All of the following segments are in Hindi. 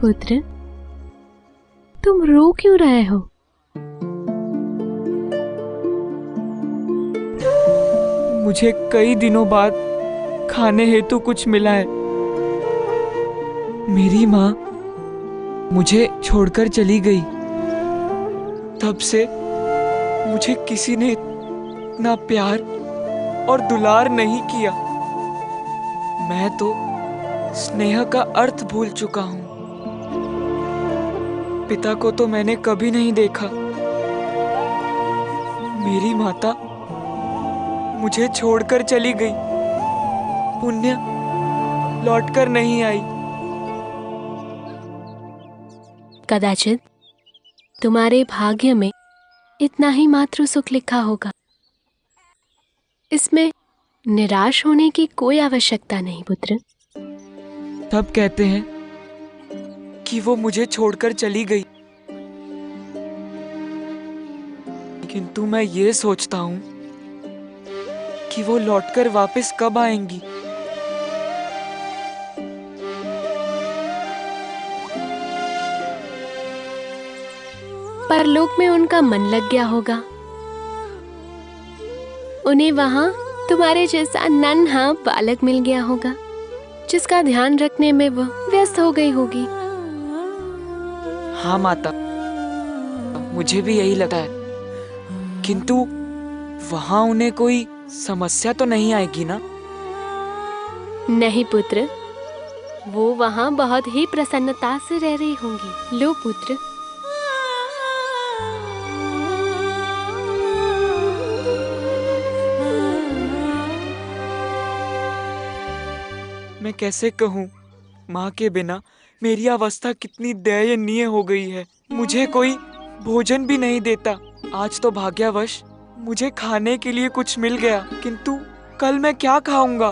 पुत्र, तुम रो क्यों रहे हो? मुझे कई दिनों बाद खाने हेतु कुछ मिला है। मेरी माँ मुझे छोड़कर चली गई। तब से मुझे किसी ने इतना प्यार और दुलार नहीं किया। मैं तो स्नेह का अर्थ भूल चुका हूँ। पिता को तो मैंने कभी नहीं देखा। मेरी माता मुझे छोड़कर चली गई। पुण्य लौटकर नहीं आई। कदाचित तुम्हारे भाग्य में इतना ही मात्र सुख लिखा होगा। इसमें निराश होने की कोई आवश्यकता नहीं पुत्र। सब कहते हैं कि वो मुझे छोड़कर चली गई, किंतु मैं ये सोचता हूँ कि वो लौटकर वापस कब आएंगी। परलोक में उनका मन लग गया होगा। उन्हें वहां तुम्हारे जैसा नन्हा बालक मिल गया होगा, जिसका ध्यान रखने में वह व्यस्त हो गई होगी। हाँ माता, मुझे भी यही लगता है, किंतु वहां उन्हें कोई समस्या तो नहीं आएगी ना? नहीं पुत्र, वो वहां बहुत ही प्रसन्नता से रह रही होंगी। लो पुत्र, मैं कैसे कहूँ, माँ के बिना मेरी अवस्था कितनी दयनीय हो गई है। मुझे कोई भोजन भी नहीं देता। आज तो भाग्यवश मुझे खाने के लिए कुछ मिल गया, किंतु कल मैं क्या खाऊंगा?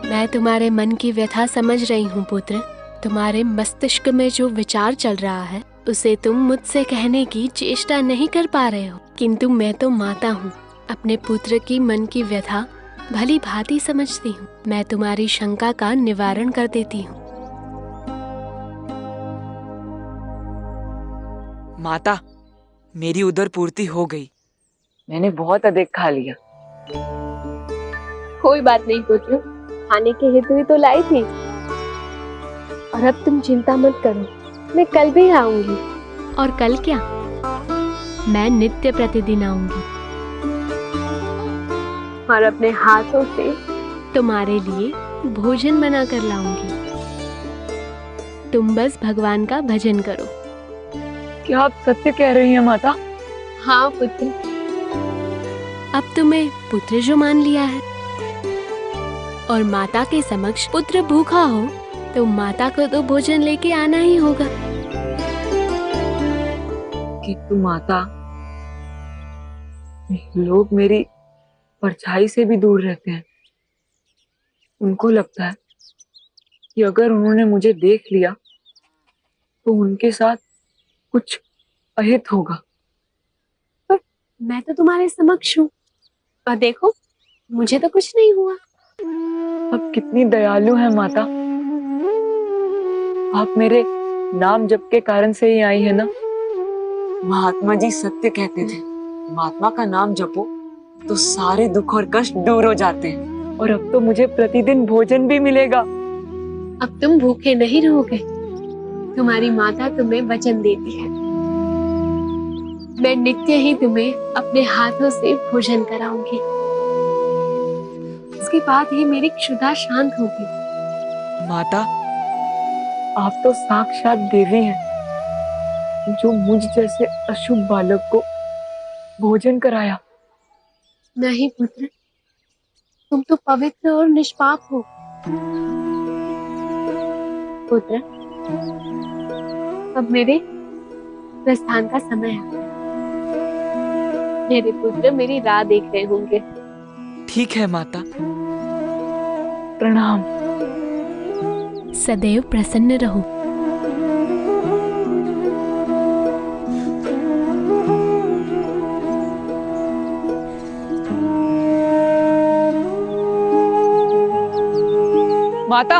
मैं तुम्हारे मन की व्यथा समझ रही हूँ पुत्र। तुम्हारे मस्तिष्क में जो विचार चल रहा है उसे तुम मुझसे कहने की चेष्टा नहीं कर पा रहे हो, किंतु मैं तो माता हूँ। अपने पुत्र की मन की व्यथा भली भांति समझती हूँ। मैं तुम्हारी शंका का निवारण कर देती हूँ। माता, मेरी उदर पूर्ति हो गई। मैंने बहुत अधिक खा लिया। कोई बात नहीं पुत्र, खाने के हेतु ही तो लाई थी। और अब तुम चिंता मत करो, मैं कल भी आऊंगी। और कल क्या, मैं नित्य प्रतिदिन आऊंगी और अपने हाथों से तुम्हारे लिए भोजन बना कर लाऊंगी। तुम बस भगवान का भजन करो। क्या आप सत्य कह रही हैं माता? हाँ पुत्र, अब तुम्हें पुत्र जो मान लिया है और माता के समक्ष पुत्र भूखा हो तो माता को तो भोजन लेके आना ही होगा। किंतु माता, लोग मेरी परछाई से भी दूर रहते हैं। उनको लगता है कि अगर उन्होंने मुझे देख लिया तो उनके साथ कुछ अहित होगा। पर मैं तो तुम्हारे समक्ष हूँ और देखो, मुझे तो कुछ नहीं हुआ। आप कितनी दयालु हैं माता। आप मेरे नाम जप के कारण से ही आई है ना? महात्मा जी सत्य कहते थे, महात्मा का नाम जपो तो सारे दुख और कष्ट दूर हो जाते हैं। और अब तो मुझे प्रतिदिन भोजन भी मिलेगा। अब तुम भूखे नहीं रहोगे। तुम्हारी माता तुम्हें वचन देती है, मैं नित्य ही तुम्हें अपने हाथों से भोजन कराऊंगी। इसके बाद ही मेरी क्षुधा शांत होगी। माता, आप तो साक्षात देवी हैं, जो मुझ जैसे अशुभ बालक को भोजन कराया। नहीं पुत्र, तुम तो पवित्र और निष्पाप हो। पुत्र, अब मेरे प्रस्थान का समय है। मेरे पुत्र मेरी राह देख रहे होंगे। ठीक है माता। प्रणाम। सदैव प्रसन्न रहो। माता,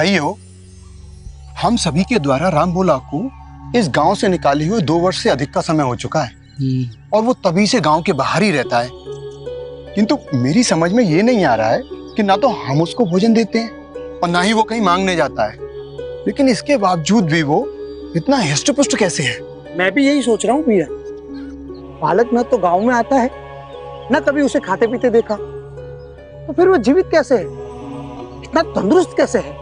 भाइयों, हम सभी के द्वारा राम बोला को इस गांव से निकाले हुए 2 वर्ष से अधिक का समय हो चुका है और वो तभी से गांव के बाहर ही रहता है। किंतु मेरी समझ में ये नहीं आ रहा है कि ना तो हम उसको भोजन देते हैं और ना ही वो कहीं मांगने जाता है, लेकिन इसके बावजूद भी वो इतना हृष्ट-पुष्ट कैसे है? मैं भी यही सोच रहा हूँ भैया। बालक न तो गांव में आता है, न कभी उसे खाते पीते देखा, तो फिर वो जीवित कैसे है, इतना तंदुरुस्त कैसे है?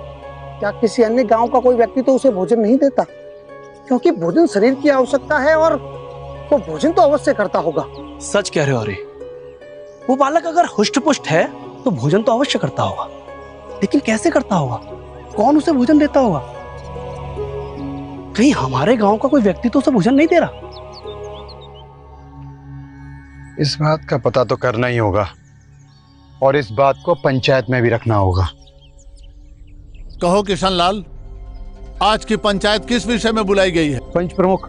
क्या किसी अन्य गांव का कोई व्यक्ति तो उसे भोजन नहीं देता? क्योंकि भोजन शरीर की आवश्यकता है और वो भोजन तो अवश्य करता होगा। सच कह रहे हो अरे, वो बालक अगर हुष्ट पुष्ट है तो भोजन तो अवश्य करता होगा, लेकिन कैसे करता होगा? कौन उसे भोजन देता होगा? कहीं हमारे गांव का कोई व्यक्ति तो उसे भोजन नहीं दे रहा? इस बात का पता तो करना ही होगा और इस बात को पंचायत में भी रखना होगा। कहो किशन लाल, आज की पंचायत किस विषय में बुलाई गई है? पंच प्रमुख,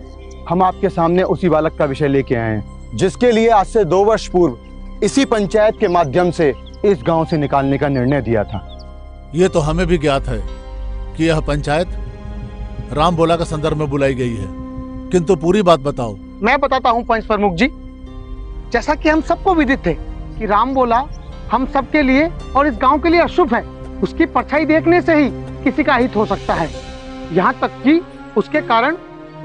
हम आपके सामने उसी बालक का विषय लेके आए हैं जिसके लिए आज से 2 वर्ष पूर्व इसी पंचायत के माध्यम से इस गांव से निकालने का निर्णय दिया था। ये तो हमें भी ज्ञात है कि यह पंचायत राम बोला का संदर्भ में बुलाई गई है, किंतु पूरी बात बताओ। मैं बताता हूँ पंच प्रमुख जी। जैसा कि हम सबको विदित थे कि राम बोला हम सबके लिए और इस गांव के लिए अशुभ है, उसकी परछाई देखने से ही किसी का हित हो सकता है। यहाँ तक कि उसके कारण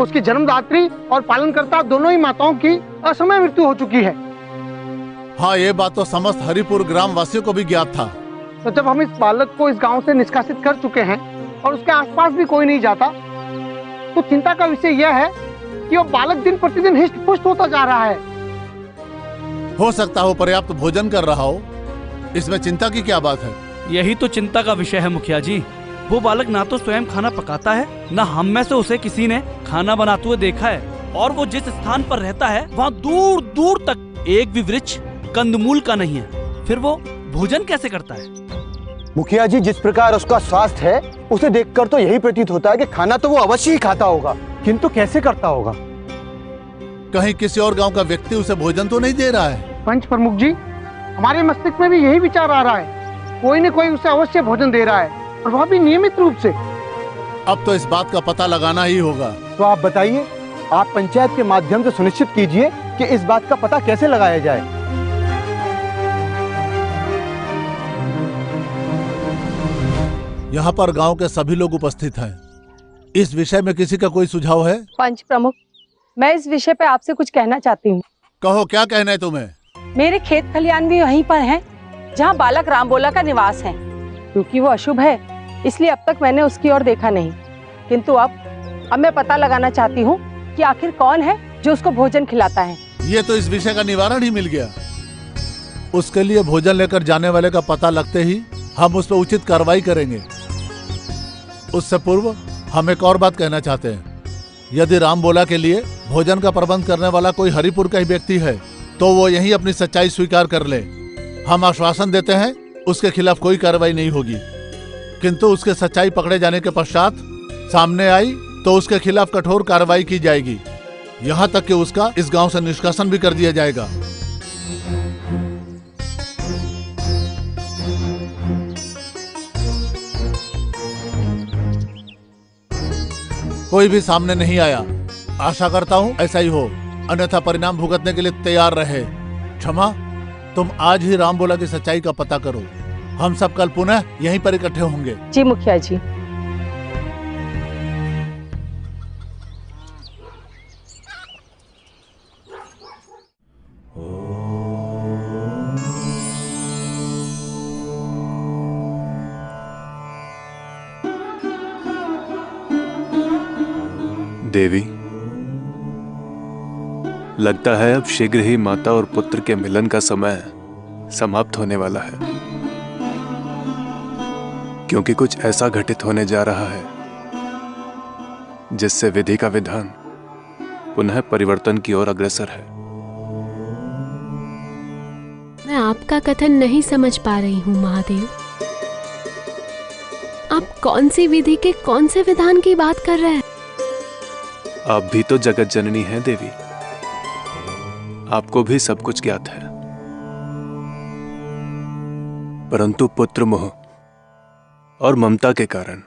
उसकी जन्मदात्री और पालनकर्ता दोनों ही माताओं की असमय मृत्यु हो चुकी है। हाँ, ये बात तो समस्त हरिपुर ग्राम वासियों को भी ज्ञात था। तो जब हम इस बालक को इस गांव से निष्कासित कर चुके हैं और उसके आसपास भी कोई नहीं जाता, तो चिंता का विषय यह है कि वो बालक दिन प्रतिदिन हिष्ट पुष्ट होता जा रहा है। हो सकता हो पर्याप्त भोजन कर रहा हो, इसमें चिंता की क्या बात है? यही तो चिंता का विषय है मुखिया जी। वो बालक ना तो स्वयं खाना पकाता है, ना हम में से उसे किसी ने खाना बनाते हुए देखा है, और वो जिस स्थान पर रहता है वहाँ दूर दूर तक एक भी वृक्ष कंदमूल का नहीं है। फिर वो भोजन कैसे करता है? मुखिया जी, जिस प्रकार उसका स्वास्थ्य है उसे देखकर तो यही प्रतीत होता है कि खाना तो वो अवश्य ही खाता होगा, किंतु कैसे करता होगा? कहीं किसी और गांव का व्यक्ति उसे भोजन तो नहीं दे रहा है? पंच प्रमुख जी, हमारे मस्तिष्क में भी यही विचार आ रहा है, कोई न कोई उसे अवश्य भोजन दे रहा है, और वह भी नियमित रूप से। अब तो इस बात का पता लगाना ही होगा। तो आप बताइए, आप पंचायत के माध्यम से सुनिश्चित कीजिए कि इस बात का पता कैसे लगाया जाए। यहाँ पर गांव के सभी लोग उपस्थित हैं। इस विषय में किसी का कोई सुझाव है? पंच प्रमुख, मैं इस विषय पे आपसे कुछ कहना चाहती हूँ। कहो, क्या कहना है तुम्हें? मेरे खेत खलियान भी वहीं पर हैं, जहाँ बालक रामबोला का निवास है। क्योंकि वो अशुभ है, इसलिए अब तक मैंने उसकी ओर देखा नहीं, किंतु अब मैं पता लगाना चाहती हूँ कि आखिर कौन है जो उसको भोजन खिलाता है। ये तो इस विषय का निवारण ही मिल गया। उसके लिए भोजन लेकर जाने वाले का पता लगते ही हम उस पर उचित कार्रवाई करेंगे। उससे पूर्व हम एक और बात कहना चाहते हैं। यदि रामबोला के लिए भोजन का प्रबंध करने वाला कोई हरिपुर का ही व्यक्ति है तो वो यही अपनी सच्चाई स्वीकार कर ले। हम आश्वासन देते हैं उसके खिलाफ कोई कार्रवाई नहीं होगी, किंतु उसके सच्चाई पकड़े जाने के पश्चात सामने आई तो उसके खिलाफ कठोर कार्रवाई की जाएगी, यहाँ तक कि उसका इस गांव से निष्कासन भी कर दिया जाएगा। कोई भी सामने नहीं आया। आशा करता हूँ ऐसा ही हो, अन्यथा परिणाम भुगतने के लिए तैयार रहे। क्षमा, तुम आज ही रामबोला की सच्चाई का पता करो। हम सब कल पुनः यहीं पर इकट्ठे होंगे। जी मुखिया जी। देवी, लगता है अब शीघ्र ही माता और पुत्र के मिलन का समय समाप्त होने वाला है, क्योंकि कुछ ऐसा घटित होने जा रहा है जिससे विधि का विधान पुनः परिवर्तन की ओर अग्रसर है। मैं आपका कथन नहीं समझ पा रही हूँ महादेव। आप कौन सी विधि के कौन से विधान की बात कर रहे हैं? आप भी तो जगत जननी हैं देवी, आपको भी सब कुछ ज्ञात है, परंतु पुत्र मोह और ममता के कारण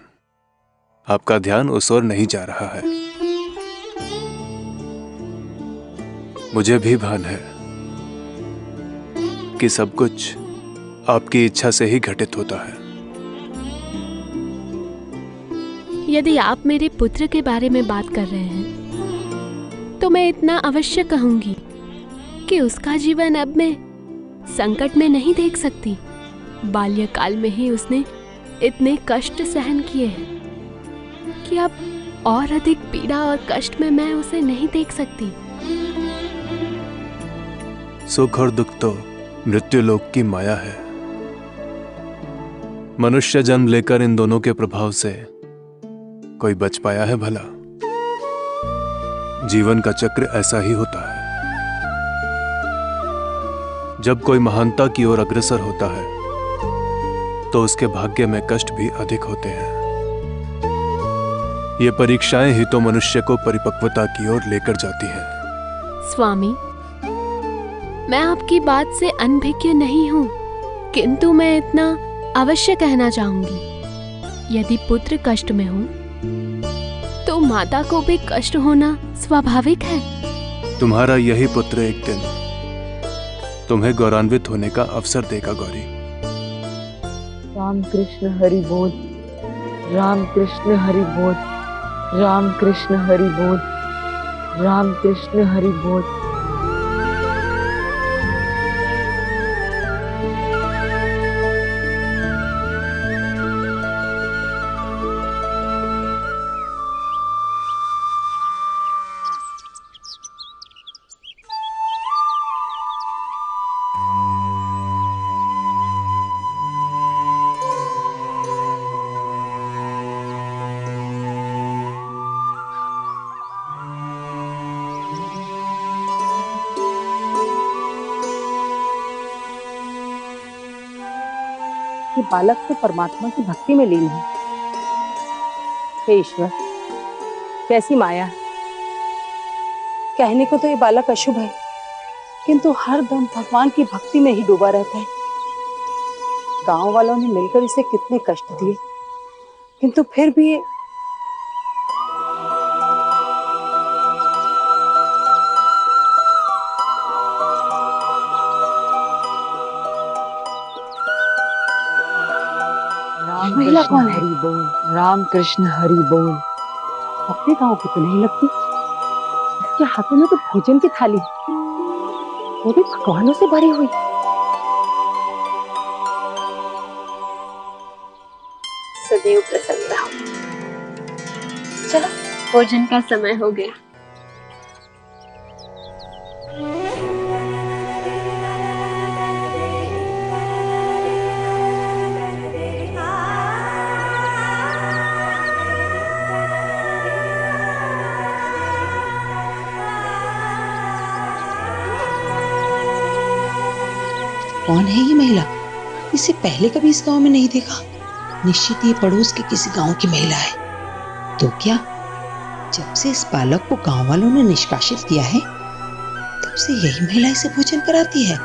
आपका ध्यान उस ओर नहीं जा रहा है। मुझे भी भान है कि सब कुछ आपकी इच्छा से ही घटित होता है। यदि आप मेरे पुत्र के बारे में बात कर रहे हैं तो मैं इतना अवश्य कहूंगी कि उसका जीवन अब मैं संकट में नहीं देख सकती। बाल्यकाल में ही उसने इतने कष्ट सहन किए हैं कि अब और अधिक पीड़ा और कष्ट में मैं उसे नहीं देख सकती। सुख और दुख तो मृत्यु लोक की माया है। मनुष्य जन्म लेकर इन दोनों के प्रभाव से कोई बच पाया है भला? जीवन का चक्र ऐसा ही होता है। जब कोई महानता की ओर अग्रसर होता है तो उसके भाग्य में कष्ट भी अधिक होते हैं। ये परीक्षाएं ही तो मनुष्य को परिपक्वता की ओर लेकर जाती हैं। स्वामी, मैं आपकी बात से अनभिज्ञ नहीं हूँ, किंतु मैं इतना अवश्य कहना चाहूंगी, यदि पुत्र कष्ट में हो तो माता को भी कष्ट होना स्वाभाविक है। तुम्हारा यही पुत्र एक दिन तुम्हें गौरवान्वित होने का अवसर देगा गौरी। राम कृष्ण हरि बोल, राम कृष्ण हरि बोल, राम कृष्ण हरि बोल, राम कृष्ण हरि बोल। ये बालक तो परमात्मा की भक्ति में लीन है। हे ईश्वर, कैसी माया है। कहने को तो ये बालक अशुभ है, किंतु हर दम भगवान की भक्ति में ही डूबा रहता है। गांव वालों ने मिलकर इसे कितने कष्ट दिए, किंतु फिर भी ये महिला कौन है? हरि बोल, राम कृष्ण हरि बोल। अपने गांव की तो नहीं लगती। इसके हाथों में तो भोजन की थाली, वो भी पकवानों से भरी हुई। सदैव प्रसन्न रहो। चलो, भोजन का समय हो गया। कौन है ये महिला? इसे पहले कभी इस गांव में नहीं देखा। निश्चित ये पड़ोस के किसी गांव की महिला है। तो क्या जब से इस बालक को गांव वालों ने निष्कासित किया है, तब से यही महिला इसे भोजन कराती है?